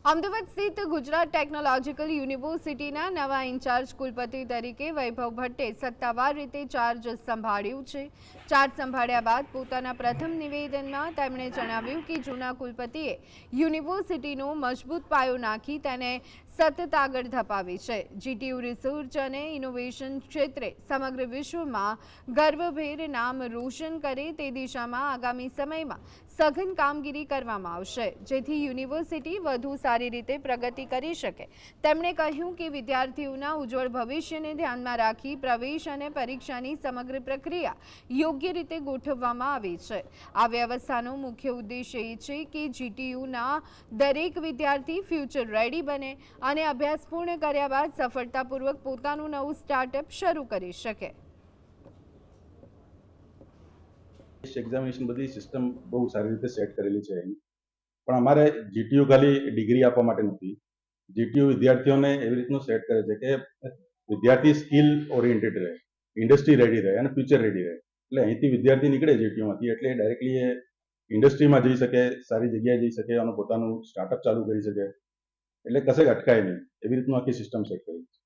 અમદાવાદ સ્થિત ગુજરાત ટેકનોલોજીકલ યુનિવર્સિટીના નવા ઇન્ચાર્જ કુલપતિ તરીકે વૈભવ ભટ્ટે સત્તાવાર રીતે ચાર્જ સંભાળ્યું છે। ચાર્જ સંભાળ્યા બાદ પોતાના પ્રથમ નિવેદનમાં તેમણે જણાવ્યું કે જૂના કુલપતિએ યુનિવર્સિટીનો મજબૂત પાયો નાખી તેને સતત આગળ ધપાવી છે। જીટીયુ રિસર્ચ અને ઇનોવેશન ક્ષેત્રે સમગ્ર વિશ્વમાં ગર્વભેર નામ રોશન કરે તે દિશામાં આગામી સમયમાં સઘન કામગીરી કરવામાં આવશે, જેથી યુનિવર્સિટી વધુ સારી રીતે પ્રગતિ કરી શકે। તેમણે કહ્યું કે વિદ્યાર્થીઓના ઉજ્જવળ ભવિષ્યને ધ્યાનમાં રાખી પ્રવેશ અને પરીક્ષાની સમગ્ર પ્રક્રિયા યોગ્ય રીતે ગોઠવવામાં આવી છે। આ વ્યવસ્થાનો મુખ્ય ઉદ્દેશ એ છે કે જીટીયુના દરેક વિદ્યાર્થી ફ્યુચર રેડી બને અને અભ્યાસ પૂર્ણ કર્યા બાદ સફળતાપૂર્વક પોતાનું નવું સ્ટાર્ટઅપ શરૂ કરી શકે। એક્ઝામિનેશન બધી સિસ્ટમ બહુ સારી રીતે સેટ કરેલી છે એની, પણ અમારે જીટીયુ ખાલી ડિગ્રી આપવા માટે નથી। જીટીયુ વિદ્યાર્થીઓને એવી રીતનું સેટ કરે છે કે વિદ્યાર્થી સ્કિલ ઓરિએન્ટેડ રહે, ઇન્ડસ્ટ્રી રેડી રહે અને ફ્યુચર રેડી રહે। એટલે અહીંથી વિદ્યાર્થી નીકળે જીટીયુમાંથી એટલે ડાયરેક્ટલી એ ઇન્ડસ્ટ્રીમાં જઈ શકે, સારી જગ્યાએ જઈ શકે અને પોતાનું સ્ટાર્ટઅપ ચાલુ કરી શકે, એટલે કશે અટકાય નહીં, એવી રીતનું આખી સિસ્ટમ સેટ કરી છે।